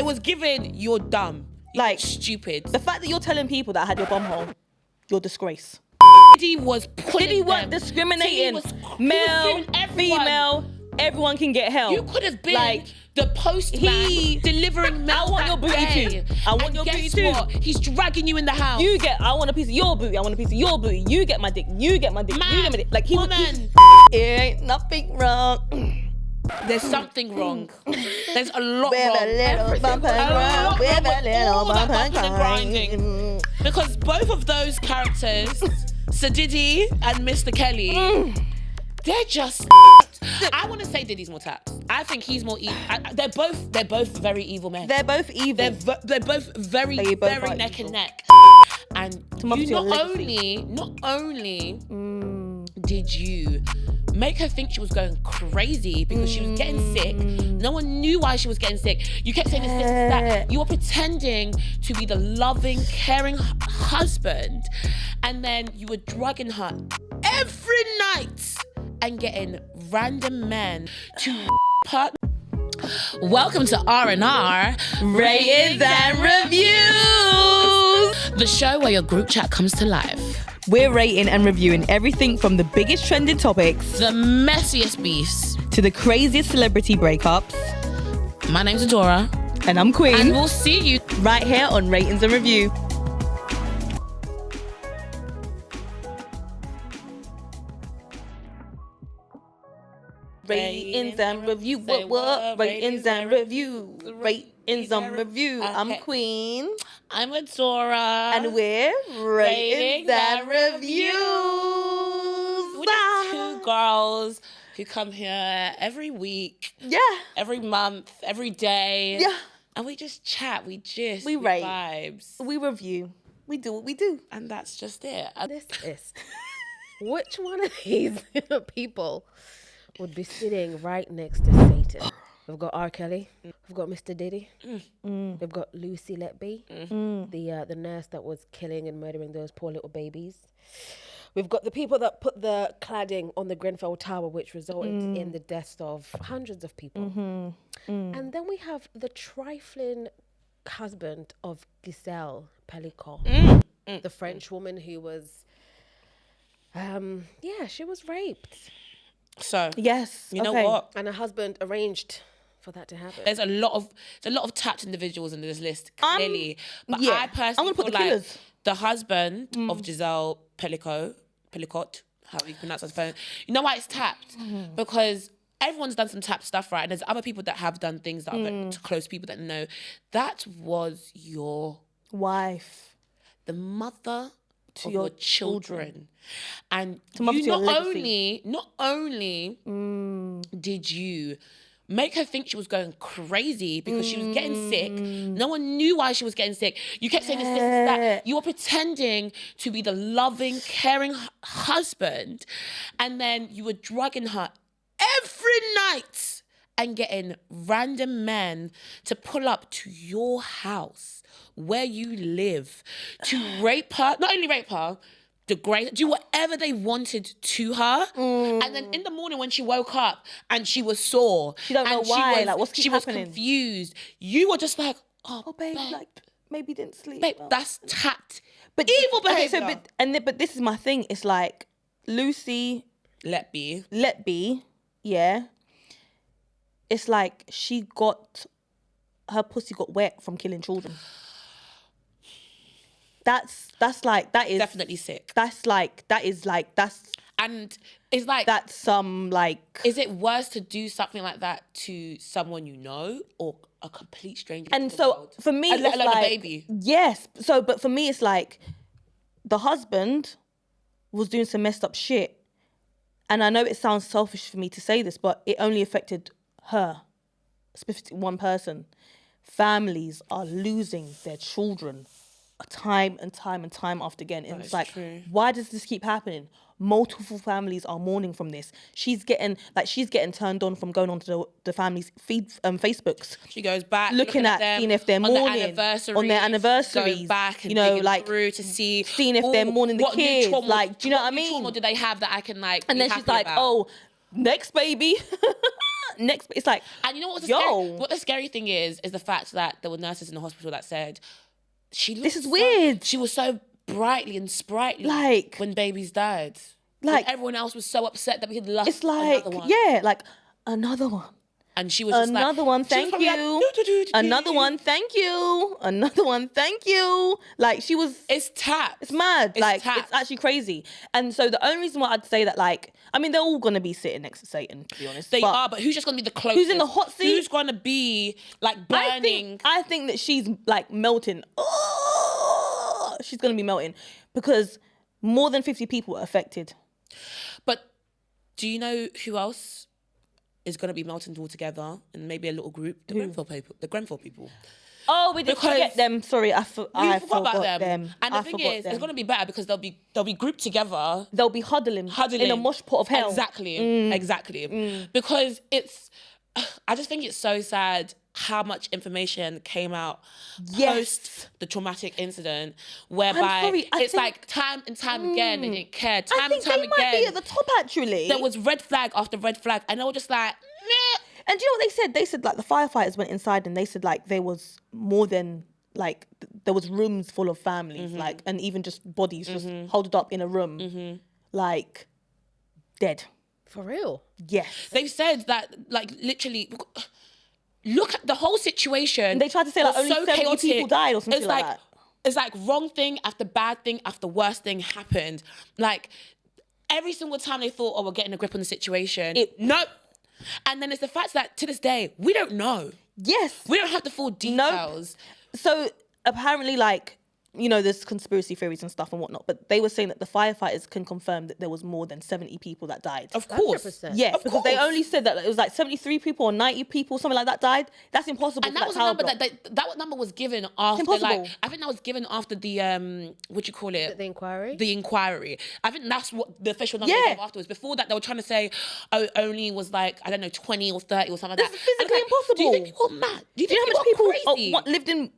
was given, you're dumb. Like, stupid. The fact that you're telling people that I had your bum hole, you're disgrace. Diddy was pulling Diddy wasn't them. discriminating. He Male, was female, everyone can get help. You could have been the postman delivering mail. I want your booty too. I want your booty too. What? He's dragging you in the house. I want a piece of your booty. I want a piece of your booty. You get my dick. You get my dick. Man, you get my dick. Like woman. It ain't nothing wrong. There's something wrong. There's a lot With wrong. a little bump and grind. With a little bump and grinding. Because both of those characters, Sir Diddy and Mr. Kelly, they're just. I want to say Diddy's more tapped. I think he's more evil. They're both very evil men. They're both evil. They're both very neck and neck. And you not only did you make her think she was going crazy because she was getting sick. No one knew why she was getting sick. You kept saying this and that. You were pretending to be the loving, caring husband, and then you were drugging her every night and getting random men to partner. Welcome to R&R, Ratings and Reviews, the show where your group chat comes to life. We're rating and reviewing everything from the biggest trending topics, the messiest beefs, to the craziest celebrity breakups. My name's Adaora. And I'm Queen. And we'll see you right here on Ratings and Review. Ratings and Review. What? Ratings and Review. Ratings and Review. I'm Queen. I'm Adaora. And we're Ratings and Reviews. We're just two girls who come here every week. Yeah. Every month. Every day. Yeah. And we just chat. We rate. Vibes. We review. We do what we do. And that's just it. This is... Which one of these people would be sitting right next to Satan? We've got RcKelly. We've got Mr. Diddy. We've got Lucy Letby, the nurse that was killing and murdering those poor little babies. We've got the people that put the cladding on the Grenfell Tower, which resulted in the deaths of hundreds of people. And then we have the trifling husband of Gisele Pelicot, the French woman who was, she was raped. So yes, you know what? And her husband arranged for that to happen. There's a lot of tapped individuals in this list, clearly. But I personally I'm gonna put feel the like the husband of Gisele Pelicot, how you pronounce that phone. You know why it's tapped? Because everyone's done some tapped stuff, right? And there's other people that have done things that are very close people that know. That was your wife, the mother to of your your children. And to you not only did you make her think she was going crazy because she was getting sick. No one knew why she was getting sick. You kept saying this and that. You were pretending to be the loving, caring husband, and then you were drugging her every night and getting random men to pull up to your house where you live to rape her, not only rape her, degrade, do whatever they wanted to her. And then in the morning when she woke up and she was sore, she don't know why, like what's she happening? Was confused. You were just like, oh babe, like maybe didn't sleep. Babe, that's tapped. But evil behavior. Okay, but this is my thing. It's like Lucy Letby, yeah. It's like her pussy got wet from killing children. That's definitely sick. And it's like that's is it worse to do something like that to someone you know or a complete stranger? And so for me, and let it's alone like, a baby. Yes. So, but for me, it's like the husband was doing some messed up shit, and I know it sounds selfish for me to say this, but it only affected her, specifically one person. Families are losing their children time and time after again. And it's like, why does this keep happening? Multiple families are mourning from this. She's getting turned on from going onto the family's feed, Facebooks. She goes back, looking at seeing if they're mourning on their anniversaries. Go back and like through to see seeing if they're mourning the kids. Like, do you know what I mean? What trauma do they have that I can like? And then she's like, about? next baby. Next, it's like, And you know what? yo, What the scary thing is the fact that there were nurses in the hospital that said this is weird. She was so brightly and sprightly, Like, when babies died. like, and everyone else was so upset that we had lost it's like, another one. yeah, like another one. And she was just another like, one, she was thank probably you. like, Another one, thank you. Another one, thank you. Like, she was. It's tapped. It's mad. It's like, tapped. it's actually crazy. And so the only reason why I'd say that, like, I mean, they're all gonna be sitting next to Satan, to be honest. They are, but who's just gonna be the closest? Who's in the hot seat? Who's gonna be like burning? I think that she's like melting. Oh, she's gonna be melting because more than 50 people are affected. But do you know who else is going to be melting all together and maybe a little group? The Grenfell people. Oh, we did forget them. Sorry, I forgot about them. And the thing is, it's going to be better because they'll be grouped together. They'll be huddling in a mosh pot of hell. Exactly. Because I just think it's so sad how much information came out post the traumatic incident, whereby it's like time and time again they didn't care. Time and time again. Might be at the top, actually. There was red flag after red flag, and they were just like, meh. And do you know what they said? They said like the firefighters went inside and they said like there was more than like there was rooms full of families, like, and even just bodies just holded up in a room, like dead. For real? Yes. They said that, like, literally. Look at the whole situation. And they tried to say like only 70 people died or something like that. It's like wrong thing after bad thing after worst thing happened. Like every single time they thought, oh, we're getting a grip on the situation. Nope. And then it's the fact that to this day, we don't know. Yes. We don't have the full details. Nope. So apparently, like, you know, there's conspiracy theories and stuff and whatnot, but they were saying that the firefighters can confirm that there was more than 70 people that died. Of course. 100%. Yeah, because they only said that it was like 73 people or 90 people, something like that died. That's impossible. And that was a number that number was given after, like, I think that was given after the, what you call it? The inquiry? The inquiry. I think that's what the official number they gave afterwards. Before that, they were trying to say, oh, only was like, I don't know, 20 or 30 or something like that. This is physically impossible. Do you think people are mad? Do you think how much people are crazy? lived in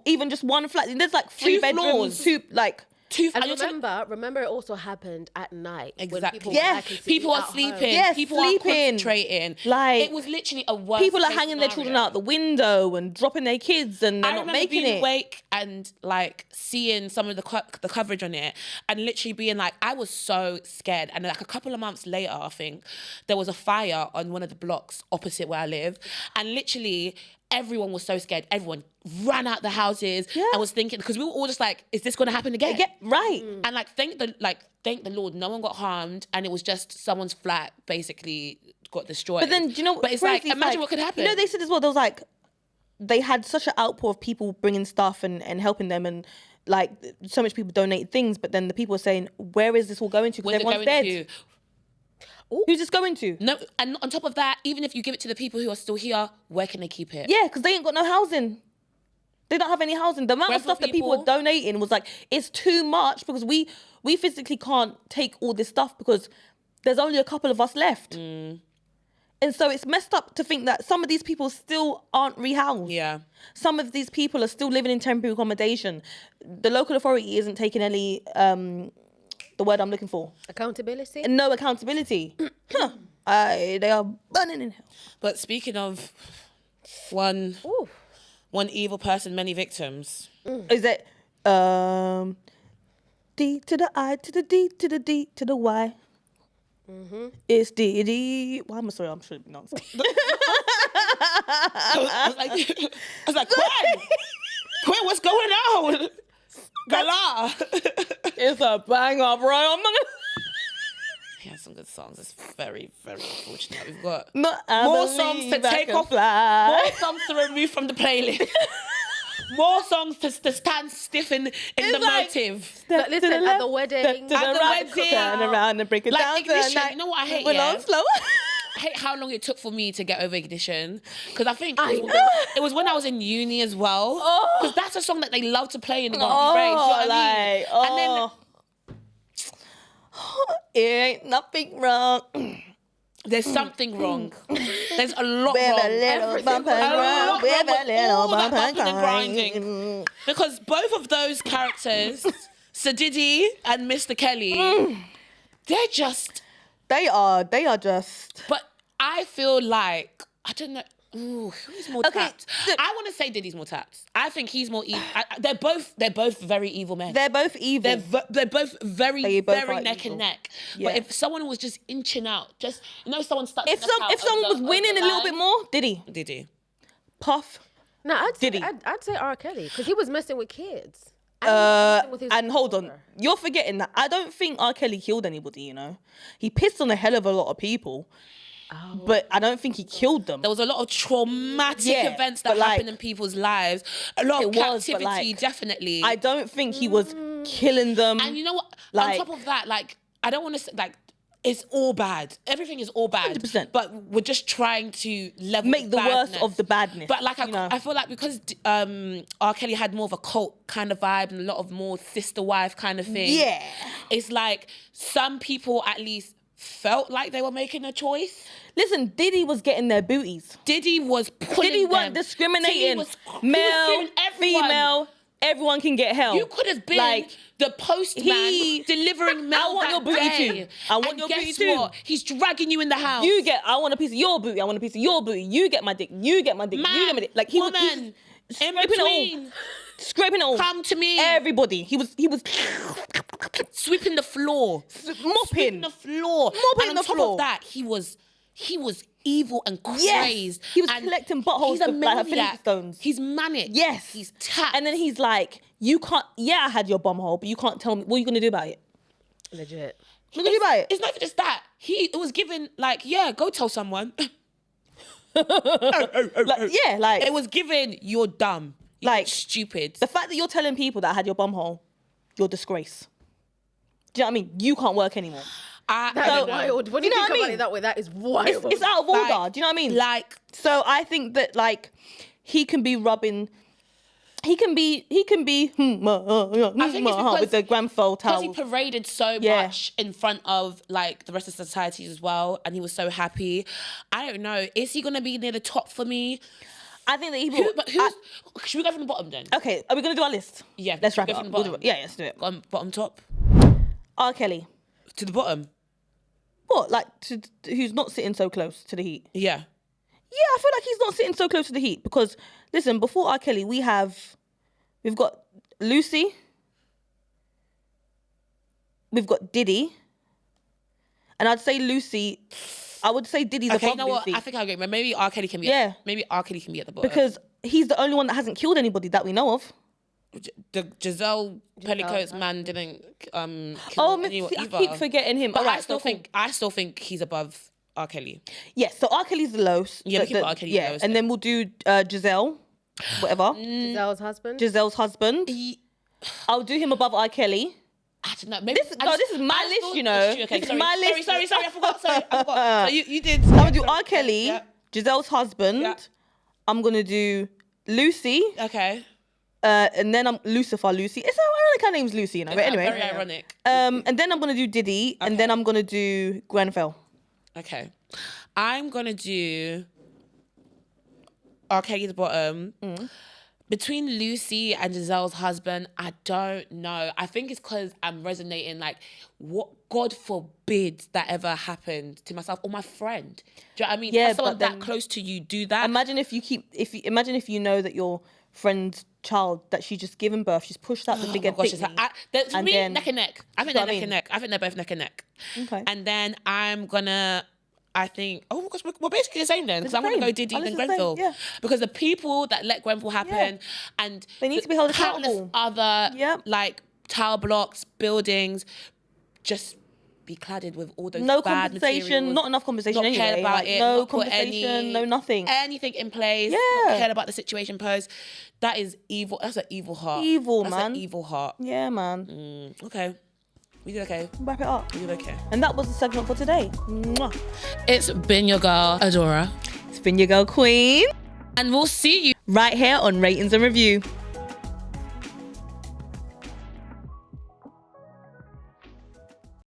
even just one flat? There's like 3 bedrooms, And remember, it also happened at night. Exactly. When people are sleeping. Yes, people are concentrating. Like, it was literally a worst. People are hanging their children out the window and dropping their kids, and they're not making it. I remember being awake and like seeing some of the coverage on it, and literally being like, I was so scared. And like a couple of months later, I think there was a fire on one of the blocks opposite where I live, and literally everyone was so scared. Everyone ran out the houses. I was thinking, because we were all just like, is this going to happen again? Right. And like, thank the Lord, no one got harmed, and it was just someone's flat basically got destroyed. But then, do you know? But it's like, imagine what could happen. You know, they said as well, there was like, they had such an outpour of people bringing stuff and helping them, and like so much people donate things, but then the people were saying, where is this all going to? Because everyone's dead. Who's this going to? No, and on top of that, even if you give it to the people who are still here, where can they keep it? Yeah, because they ain't got no housing. They don't have any housing. The amount of stuff that people were donating was like, it's too much, because we physically can't take all this stuff because there's only a couple of us left. And so it's messed up to think that some of these people still aren't rehoused. Yeah. Some of these people are still living in temporary accommodation. The local authority isn't taking any, the word I'm looking for. Accountability? No accountability. They are burning in hell. But speaking of one evil person, many victims. Is it D to the I to the D to the D to the Y? It's Diddy. Why am I sorry? I'm sure it'd be nonsense. I was like, Quinn, what's going on? Gala. It's a banger, bro. He has some good songs. It's very, very unfortunate. We've got more more songs to take off, more songs to remove from the playlist, more songs to stand stiff in the motive. But listen, at the wedding, turn around and break it down. Ignition, you know what I hate? Slow. I hate how long it took for me to get over Ignition, because I think it was when I was in uni as well. Because that's a song that they love to play in the race. You know what I mean? And then it ain't nothing wrong. there's something wrong. There's a lot With wrong. a little bump and grind. With a little bump and grinding. Because both of those characters, Sir Diddy and Mr. Kelly, they're just... They are just... But I feel like, I don't know. Ooh, who's more tapped? I want to say Diddy's more tapped. I think he's more evil. They're both very evil men. They're both evil. They're both very neck evil. and neck. Yeah. But if someone was just inching out, just, someone stuck. If someone was winning a little bit more, Diddy. Puff. No, I'd Diddy. say R. Kelly because he was messing with kids. And hold on, you're forgetting that I don't think R. Kelly killed anybody. You know, he pissed on a hell of a lot of people. But I don't think he killed them. There was a lot of traumatic events that happened in people's lives. A lot of captivity, definitely. I don't think he was killing them. And you know what? On top of that, I don't want to say, it's all bad. Everything is all bad. 100%. But we're just trying to make the worst of the badness. But I feel like because R. Kelly had more of a cult kind of vibe and a lot of more sister wife kind of thing. Yeah. It's like some people at least felt like they were making a choice. Listen, Diddy was getting their booties. Diddy was pulling Diddy wasn't them. discriminating. He was Male, everyone. female, everyone can get hell. You could have been the postman delivering mail. I want your booty too. I want your booty too. What? He's dragging you in the house. I want a piece of your booty. I want a piece of your booty. You get my dick. You get my dick. Man, you get my dick. Like he was in scraping between. it all. Scraping it all. Come to me. Everybody. He was sweeping the floor. Mopping the floor. Mopping and the on top floor. of that, he was evil and crazed. Yes. He was collecting buttholes He's a like maniac. stones. He's manic. Yes. He's tapped. And then he's like, you can't, I had your bum hole, but you can't tell me, what are you going to do about it? Legit. What are you going to do about it? It's not even just that. It was given, go tell someone. It was given, you're dumb. You're stupid. The fact that you're telling people that I had your bum hole, you're a disgrace. Do you know what I mean? You can't work anymore. That's wild. When you think about it that way, that is wild. It's out of order. Do you know what I mean? So I think that he can be rubbing. He can be with the Grenfell towel. Because he paraded so much in front of the rest of society as well, and he was so happy. I don't know. Is he gonna be near the top for me? I think that he will. Should we go from the bottom then? Okay, are we gonna do our list? Yeah, let's wrap it from up. the bottom. Let's do it. Bottom top. R. Kelly. To the bottom. What? Who's not sitting so close to the heat? Yeah. Yeah, I feel like he's not sitting so close to the heat because listen, before R. Kelly, we've got Lucy, we've got Diddy, and I'd say Lucy. I would say Diddy's above you know what? Lucy. I think I agree. Maybe R. Kelly can be. Maybe R. Kelly can be at the bottom because he's the only one that hasn't killed anybody that we know of. The Gisele Pelicot's man didn't kill anyone either. I keep forgetting him. But I still think he's above R. Kelly. Yes, so R. Kelly's the lowest. Yeah, we can put R. Kelly the lowest. And then we'll do Gisele, whatever. Gisele's husband. Gisele's husband. I'll do him above R. Kelly. I don't know. Maybe this is my list, you know. Okay, this is my list. Sorry, I forgot. So you did. I'm gonna do R. Kelly, Gisele's husband. Yeah. I'm gonna do Lucy. Okay. And then I'm Lucy. It's ironic her name's Lucy, you know. But anyway, very ironic. And then I'm gonna do Diddy, and then I'm gonna do Grenfell. Okay, I'm gonna do R. Kelly at the bottom. Between Lucy and Gisele's husband, I don't know. I think it's because I'm resonating what God forbid that ever happened to myself or my friend. Do you know what I mean? Have someone that close to you do that. Imagine if you know that your friend's child that she's just given birth, she's pushed out the bigger thing. To me, neck and neck. I think they're neck and neck. I think they're both neck and neck. Okay. And then oh gosh, we're basically the same then, because I'm going to go Diddy and Grenfell. Yeah. Because the people that let Grenfell happen and they need to be held countless accountable. Other tower blocks, buildings, just be cladded with all those bad materials. Not enough compensation Not anyway. cared about it. No not compensation, no nothing. Anything in place. Yeah. Not cared about the situation posed. That is evil. That's an evil heart. That's an evil heart. Yeah, man. Okay. We did okay. Wrap it up. We did okay. And that was the segment for today. Mwah. It's been your girl, Adaora. It's been your girl, Queen. And we'll see you right here on Ratings and Review.